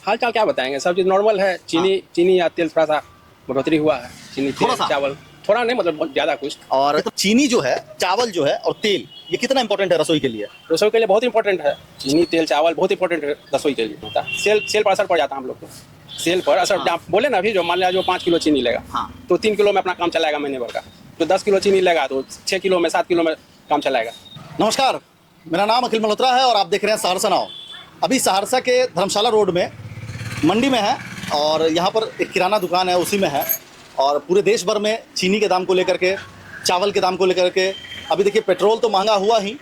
हाल चाल क्या बताएंगे, सब चीज़ नॉर्मल है। चीनी या तेल थोड़ा सा बढ़ोतरी हुआ है। चीनी थोड़ा तेल सा? चावल थोड़ा नहीं, मतलब बहुत ज़्यादा कुछ। और तो चीनी जो है, चावल जो है और तेल, ये कितना इंपॉर्टेंट है रसोई के लिए? रसोई के लिए बहुत इंपॉर्टेंट है। चीनी तेल चावल बहुत इंपॉर्टेंट है रसोई के लिए होता है। सेल पर असर पड़ जाता है हम लोग को। सेल पर असर, हाँ। आप बोले ना अभी, जो मान लिया जो 5 किलो चीनी लेगा, हाँ। तो 3 किलो में अपना काम चलाएगा महीने भर का। जो 10 किलो चीनी लेगा तो 6 किलो में 7 किलो में काम चलाएगा। नमस्कार, मेरा नाम अखिल मल्होत्रा है और आप देख रहे हैं सहरसा नाव। अभी सहरसा के धर्मशाला रोड में मंडी में है और यहाँ पर एक किराना दुकान है, उसी में है। और पूरे देश भर में चीनी के दाम को लेकर के, चावल के दाम को लेकर के, अभी देखिए पेट्रोल तो महंगा हुआ ही,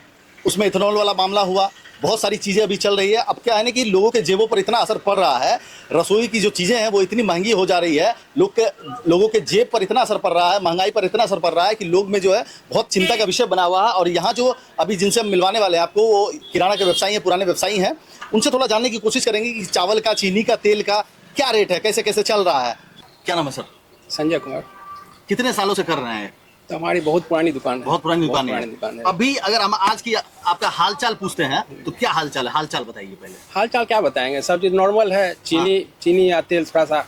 उसमें इथेनॉल वाला मामला हुआ, बहुत सारी चीज़ें अभी चल रही है। अब क्या है ना कि लोगों के जेबों पर इतना असर पड़ रहा है, रसोई की जो चीज़ें हैं वो इतनी महंगी हो जा रही है, लोगों के जेब पर इतना असर पड़ रहा है, महंगाई पर इतना असर पड़ रहा है कि लोग में जो है बहुत चिंता का विषय बना हुआ है। और यहाँ जो अभी जिनसे हम मिलवाने वाले हैं आपको, वो किराना के व्यवसायी हैं, पुराने व्यवसायी हैं। उनसे थोड़ा जानने की कोशिश करेंगे कि चावल का, चीनी का, तेल का क्या रेट है, कैसे कैसे चल रहा है। क्या नाम है सर? संजय कुमार। कितने सालों से कर रहे हैं? तो हमारी बहुत पुरानी दुकान है। बहुत पुरानी दुकान दुकान है। है। अभी अगर हम आज की आपका हालचाल पूछते हैं तो क्या हालचाल है? हालचाल बताइए पहले। हाल चाल क्या बताएंगे, सब चीज़ नॉर्मल है। चीनी या तेल थोड़ा सा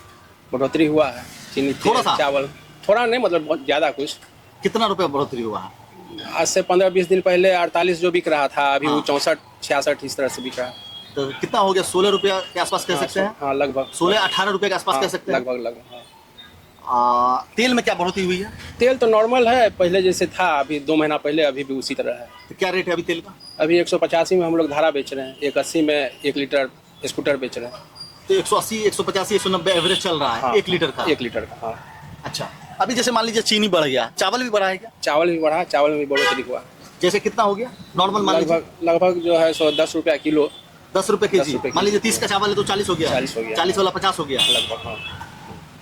बढ़ोतरी हुआ है। चीनी थोड़ा तेल सा? चावल थोड़ा नहीं, मतलब बहुत ज़्यादा कुछ। कितना रुपया बढ़ोतरी हुआ है? आज से 15-20 दिन पहले 48 जो बिक रहा था, अभी वो हाँ। 64-66 इस तरह से बिक रहा है। तो कितना हो गया? 16 रुपया के आसपास कह सकते हैं? हाँ, लगभग 16-18 रुपए के आसपास कह सकते हैं? लगभग हाँ। तेल में क्या बढ़ोतरी हुई है? तेल तो नॉर्मल है, पहले जैसे था, अभी 2 महीना पहले, अभी भी उसी तरह है। तो क्या रेट है अभी तेल का? अभी 185 में हम लोग धारा बेच रहे हैं, 180 में 1 लीटर स्कूटर बेच रहे हैं। तो 180, 185, 190 एवरेज चल रहा है। हाँ, 1 लीटर का? 1 लीटर का हाँ। अच्छा, अभी जैसे मान लीजिए चीनी बढ़ गया, चावल भी बढ़ा है क्या? चावल भी बढ़ा, चावल में भी बढ़ोतरी हुआ। जैसे कितना हो गया नॉर्मल? मान लीजिए लगभग जो है 110 रुपया किलो। 10 रुपए के 10 जी। रुपए मान लीजिए 30 का चावल है तो 40 हो गया। 40 हो गया। 40 वाला 50 हो गया लगभग हाँ।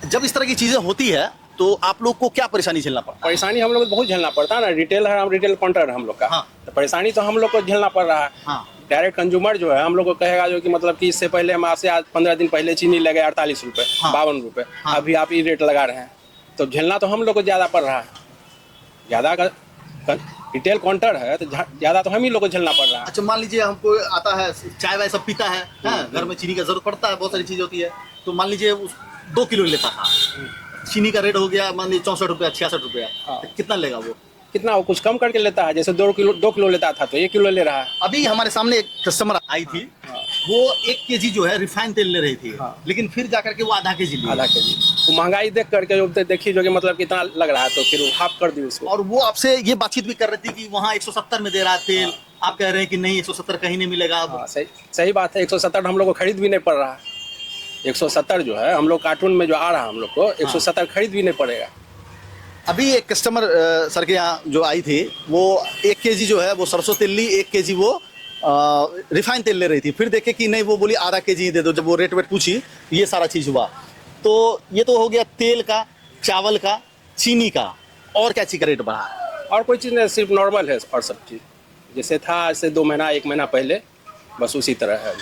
जब इस तरह की चीजें होती है तो आप लोग को क्या परेशानी झेलना पड़ता है? परेशानी हम लोग को बहुत झेलना पड़ता है ना। रिटेल है, हम रिटेल काउंटर है हम लोग का। हाँ। तो परेशानी तो हम लोग को झेलना पड़ रहा है। हाँ। डायरेक्ट कंज्यूमर जो है हम लोग को कहेगा जो कि मतलब कि इससे पहले हम आपसे आज 15 दिन पहले चीनी लगे 48 रुपये, हाँ। 52 रुपये, हाँ। अभी आप ये रेट लगा रहे हैं, तो झेलना तो हम लोग को ज़्यादा पड़ रहा है। ज़्यादा का रिटेल काउंटर है तो ज़्यादा तो हम ही लोग को झेलना पड़ रहा है। अच्छा, मान लीजिए हमको आता है, चाय वाय सब पीता है, घर में चीनी का जरूरत पड़ता है, बहुत सारी चीज होती है। तो मान लीजिए 2 किलो लेता था, चीनी का रेट हो गया मान लीजिए 64 रुपया, 66 रुपया, हाँ। तो कितना लेगा वो? कितना वो कुछ कम करके लेता है। जैसे 2 किलो लेता था तो 1 किलो ले रहा है। अभी हमारे सामने एक कस्टमर आई थी, वो 1 केजी जो है रिफाइंड तेल ले रही थी, हाँ। लेकिन फिर जाकर के वो आधा केजी ली। आधा केजी वो महंगाई देख करके जो देखी जो कि मतलब कितना लग रहा है, तो फिर वो हाफ कर दी उसको। और वो आपसे ये बातचीत भी कर रही थी कि वहाँ 170 में दे रहा है तेल, आप कह रहे हैं कि नहीं 170 कहीं नहीं मिलेगा अब। हाँ, सही बात है। 170 हम लोग को खरीद भी नहीं पड़ रहा है। 170 जो है हम लोग कार्टून में जो आ रहा है हम लोग को 170 खरीद भी नहीं पड़ेगा। अभी एक कस्टमर सर के यहाँ जो आई थी, वो 1 केजी जो है वो सरसों तेल ली, 1 केजी वो रिफाइंड तेल ले रही थी। फिर देखे कि नहीं, वो बोली आधा केजी ही दे दो। जब वो रेट वेट पूछी, ये सारा चीज़ हुआ। तो ये तो हो गया तेल का, चावल का, चीनी का। और क्या चीज़ का रेट बढ़ा है? और कोई चीज़ नहीं, सिर्फ नॉर्मल है। और सब चीज़ जैसे था आज से 2 महीना 1 महीना पहले, बस उसी तरह है।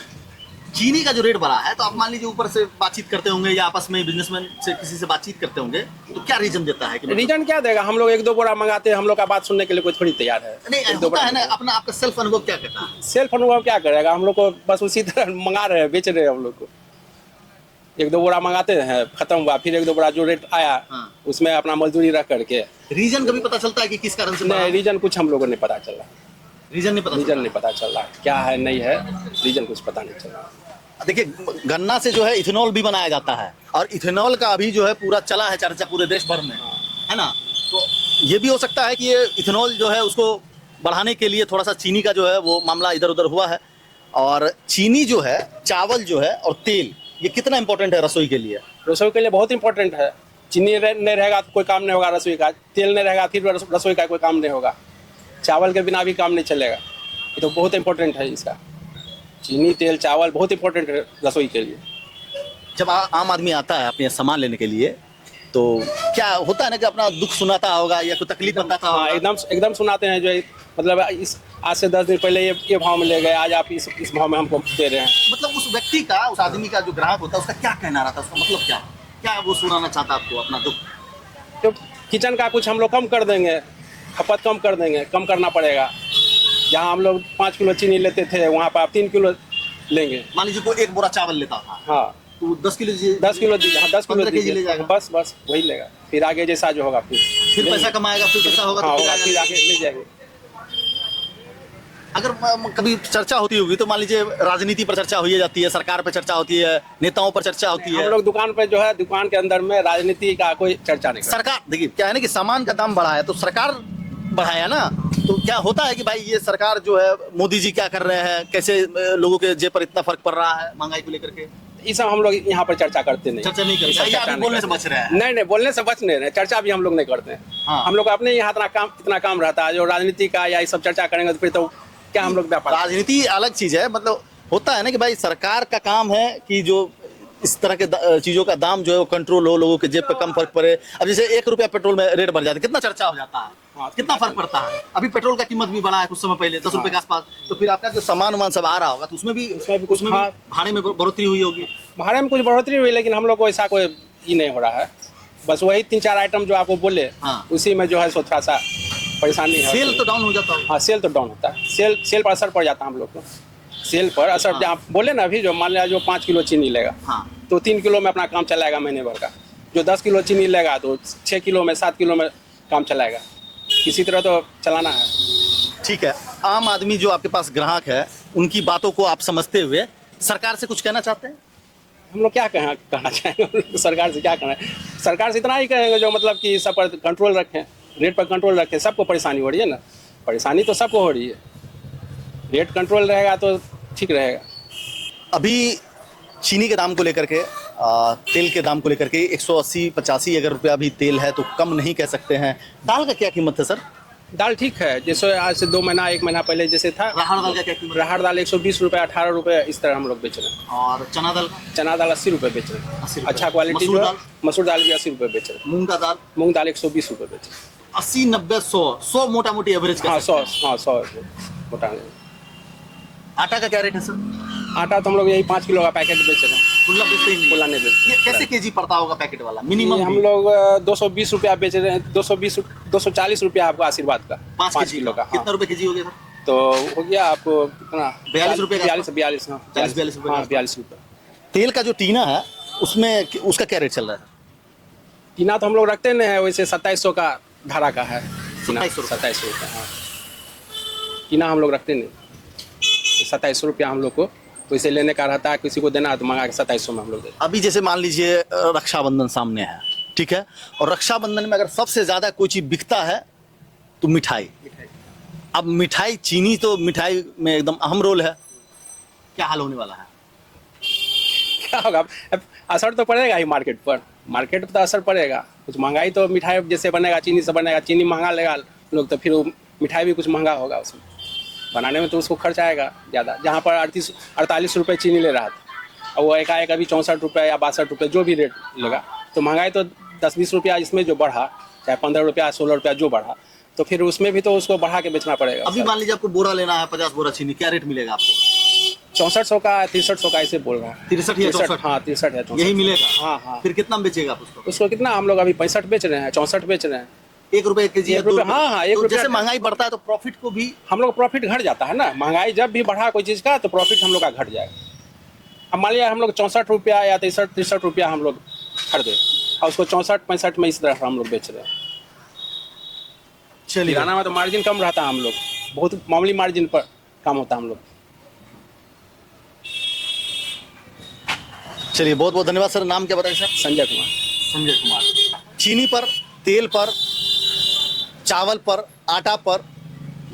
चीनी का जो रेट बढ़ा है, तो आप मान लीजिए ऊपर से बातचीत करते होंगे या आपस में बिजनेसमैन से किसी से बातचीत करते होंगे, तो क्या रीजन देता है? कि रीजन क्या देगा? हम लोग 1-2 बोरा मंगाते हैं, हम लोग का बात सुनने के लिए कोई थोड़ी तैयार है। नहीं होता है ना, अपना आपका सेल्फ अनुभव क्या कहता है? सेल्फ अनुभव क्या करेगा? हम लोग को बस उसी तरह मंगा रहे हैं, बेच रहे हैं हम लोग को। 1-2 बोरा मंगाते हैं, खत्म हुआ, फिर 1-2 बोरा जो रेट आया उसमें अपना मजदूरी रख करके। रीजन कभी पता चलता है कि किस कारण से? नहीं, रीजन कुछ हम लोगों को नहीं पता चला। रीजन नहीं पता रीजन नहीं पता चल रहा क्या है, नहीं है, रीजन कुछ पता नहीं चल रहा। देखिए, गन्ना से जो है इथेनॉल भी बनाया जाता है, और इथेनॉल का अभी जो है पूरा चला है चर्चा पूरे देश भर में, है ना? तो ये भी हो सकता है कि ये इथेनॉल जो है उसको बढ़ाने के लिए थोड़ा सा चीनी का जो है वो मामला इधर उधर हुआ है। और चीनी जो है, चावल जो है और तेल, ये कितना इंपॉर्टेंट है रसोई के लिए? रसोई के लिए बहुत इंपॉर्टेंट है। चीनी नहीं रहेगा तो कोई काम नहीं होगा रसोई का। तेल नहीं रहेगा फिर रसोई का कोई काम नहीं होगा। चावल के बिना भी काम नहीं चलेगा। ये तो बहुत इंपॉर्टेंट है इसका। चीनी तेल चावल बहुत इंपॉर्टेंट है रसोई के लिए। जब आम आदमी आता है अपने सामान लेने के लिए, तो क्या होता है ना कि अपना दुख सुनाता होगा या कोई तकलीफ बताता होगा? हाँ, एकदम सुनाते हैं। जो मतलब इस आज से 10 दिन पहले ये भाव में ले गए, आज आप इस भाव में हमको दे रहे हैं। मतलब उस व्यक्ति का, उस आदमी का, जो ग्राहक होता है, उसका क्या कहना रहता है? उसका मतलब क्या क्या वो सुनाना चाहता है आपको अपना दुख? तो किचन का कुछ हम लोग कम कर देंगे, खपत कम कर देंगे, कम करना पड़ेगा। जहाँ हम लोग 5 किलो चीनी लेते थे, वहाँ पर आप 3 किलो लेंगे। मान लीजिए कोई 1 बोरा चावल लेता था, हाँ, तो 10 किलो दीजिए, 10 किलो दीजिए, हाँ 10 किलो 15 केजी ले दीजिए, जाएगा। बस बस वही लेगा। फिर आगे जैसा जो होगा फिर पैसा कमाएगा, फिर पैसा होगा हाँ तो होगा, फिर फिर आगे। आगे ले जाएंगे। अगर कभी चर्चा होती होगी तो मान लीजिए राजनीति पर चर्चा हुई जाती है, सरकार पर चर्चा होती है, नेताओं पर चर्चा होती हम है। लोग दुकान पे जो है, दुकान के अंदर में राजनीति का कोई चर्चा नहीं करते। सरकार देखिए क्या है ना कि सामान का दाम बढ़ा है तो सरकार बढ़ाया ना, तो क्या होता है कि भाई ये सरकार जो है मोदी जी क्या कर रहे हैं, कैसे लोगों के जेब पर इतना फर्क पड़ रहा है महंगाई को लेकर के, ये सब हम लोग यहाँ पर चर्चा करते नहीं। चर्चा नहीं ये सब करते, या चर्चा अभी नहीं बोलने से करते। बच रहे हैं। नहीं नहीं, बोलने से बच नहीं रहे, चर्चा भी हम लोग नहीं करते हैं। हाँ। हम लोग अपने यहाँ इतना काम रहता है, जो राजनीति का या ये सब चर्चा करेंगे तो फिर तो क्या हम लोग व्यापार। राजनीति अलग चीज है, मतलब होता है ना कि भाई सरकार का काम है कि जो इस तरह के चीजों का दाम जो है वो कंट्रोल हो, लोगों के जेब पे कम फर्क पड़े। अब जैसे 1 रुपया पेट्रोल में रेट बढ़ जाता है, कितना चर्चा हो जाता है, हाँ, कितना फर्क पड़ता है। अभी पेट्रोल का कीमत भी बढ़ा है कुछ समय पहले 10 रुपए के आसपास, तो फिर आपका जो सामान वामान सब आ रहा होगा तो उसमें भी कुछ हाँ, भाड़े में बढ़ोतरी हुई होगी। भाड़े में कुछ बढ़ोतरी हुई, लेकिन हम लोग को ऐसा कोई ये नहीं हो रहा है। बस वही 3-4 आइटम जो आपको बोले, हाँ। उसी में जो है सो थोड़ा सा परेशानी है। सेल तो डाउन हो जाता है। हाँ, सेल तो डाउन होता है, सेल पर असर पड़ जाता है हम लोग को। सेल पर असर, हाँ। जहाँ बोले ना अभी, जो मान लिया जो 5 किलो चीनी लेगा हाँ। तो 3 किलो में अपना काम चलाएगा महीने भर का। जो 10 किलो चीनी लेगा तो 6 किलो में 7 किलो में काम चलाएगा। किसी तरह तो चलाना है। ठीक है, आम आदमी जो आपके पास ग्राहक है उनकी बातों को आप समझते हुए सरकार से कुछ कहना चाहते हैं? हम लोग क्या कहना चाहेंगे सरकार से? क्या कहना है? सरकार से इतना ही कहेंगे जो मतलब कि सब पर कंट्रोल रखें, रेट पर कंट्रोल रखें। सबको परेशानी हो रही है ना, परेशानी तो सबको हो रही है। रेट कंट्रोल रहेगा तो ठीक रहेगा। अभी चीनी के दाम को लेकर के, तेल के दाम को लेकर के 180-85 अगर रुपया भी तेल है तो कम नहीं कह सकते हैं। दाल का क्या कीमत है सर? दाल ठीक है, जैसे आज से 2 महीना 1 महीना पहले जैसे था। राहड़ दाल का क्या कीमत? राहड़ दाल 120 रुपये, 18 रुपये, इस तरह हम लोग बेच रहे हैं। और चना दाल का? चना दाल 80 रुपये बेच रहे 80 हैं। रुपये। अच्छा क्वालिटी मसूर जो दाल? मसूर दाल भी 80 रुपये बेच रहे हैं। मूंग का दाल? मूंग दाल 120 रुपये बेच रहे हैं। 80, 90, 100 मोटा मोटी एवरेज हाँ का। 100 मोटा। आटा का क्या रेट है सर? आटा तो हम लोग यही 5 किलो का पैकेट बेच रहे हैं। खुला बेचते ही नहीं? खुला नहीं बेचते। ये कैसे केजी पड़ता होगा पैकेट वाला ये मिनिमम? हम लोग 220 रुपया बेच रहे हैं। 240 रुपया आपको आशीर्वाद का 5 किलो का। हाँ। कितना रुपए केजी हो गया सर? तो हो गया आपको कितना? 42 रुपये का? 42 हाँ 42 रुपये का। हाँ 42 रुपये। तेल का जो टीना है उसमें उसका क्या रेट चल रहा है? टीना तो हम लोग रखते नहीं है, वैसे 2700 का धारा का है। 2700 रुपये। हाँ, टीना हम लोग रखते नहीं। 2700 रुपया हम लोग को वैसे लेने का रहता है, किसी को देना है तो मंगा के 2700 में हम लोग देते हैं। अभी जैसे मान लीजिए रक्षाबंधन सामने है, ठीक है, और रक्षाबंधन में अगर सबसे ज्यादा कोई चीज बिकता है तो मिठाई। अब मिठाई, चीनी तो मिठाई में एकदम अहम रोल है, क्या हाल होने वाला है? क्या होगा? अब असर तो पड़ेगा ही मार्केट पर तो असर पड़ेगा। कुछ महंगाई तो मिठाई जैसे बनेगा, चीनी से बनेगा, चीनी महंगा लेगा लोग तो फिर वो मिठाई भी कुछ महंगा होगा उसमें बनाने में, तो उसको खर्च आएगा ज़्यादा। जहाँ पर 48 रुपये चीनी ले रहा था और वो एकाएक अभी 64 रुपये या 62 रुपये जो भी रेट लेगा, तो महंगाई तो 10-20 रुपया इसमें जो बढ़ा, चाहे 15 रुपया 16 रुपया जो बढ़ा, तो फिर उसमें भी तो उसको बढ़ा के बेचना पड़ेगा। अभी मान लीजिए आपको बोरा लेना है, 50 बोरा चीनी, क्या रेट मिलेगा आपको? 6400 का 6300 का ऐसे बोल रहा है। 63 या 64? हाँ 63 है 64। यही मिलेगा? हाँ हाँ। फिर कितना में बेचेगा आप उसको? उसको कितना हम लोग अभी 65 बेच रहे हैं, 64 बेच रहे हैं। 1 रुपए केजी? 1 रुपये, हाँ हाँ 1 तो रुपया। जैसे महंगाई बढ़ता है तो प्रॉफिट को भी हम लोग प्रॉफिट घट जाता है ना। महंगाई जब भी बढ़ा कोई चीज़ का तो प्रॉफिट हम लोग का घट जाएगा। अब मान लिया हम लोग 64 रुपया या 63 रुपया हम लोग खरीदे और उसको 64-65 में इस तरह हम लोग बेच रहे हैं। चलिए, किराना में तो मार्जिन कम रहता है, हम लोग बहुत मामूली मार्जिन पर काम होता है हम लोग। चलिए बहुत बहुत धन्यवाद सर। नाम क्या बताइए सर? संजय कुमार। संजय कुमार। चीनी पर, तेल पर, चावल पर, आटा पर,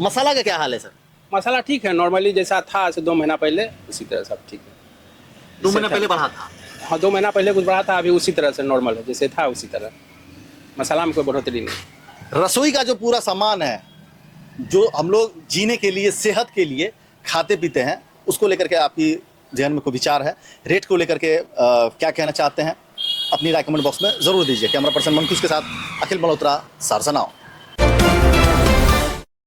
मसाला का क्या हाल है सर? मसाला ठीक है, नॉर्मली जैसा था आज से 2 महीना पहले उसी तरह सब ठीक है। 2 महीना पहले बढ़ा था? हाँ 2 महीना पहले कुछ बढ़ा था, अभी उसी तरह से नॉर्मल है, जैसे था उसी तरह। मसाला में कोई बढ़ोतरी नहीं। रसोई का जो पूरा सामान है जो हम लोग जीने के लिए, सेहत के लिए खाते पीते हैं, उसको लेकर के आपकी जहन में कोई विचार है, रेट को लेकर के क्या कहना चाहते हैं, अपनी राय कमेंट बॉक्स में ज़रूर दीजिए। कैमरा पर्सन मंकुश के साथ अखिल मल्होत्रा, सहरसा नाउ।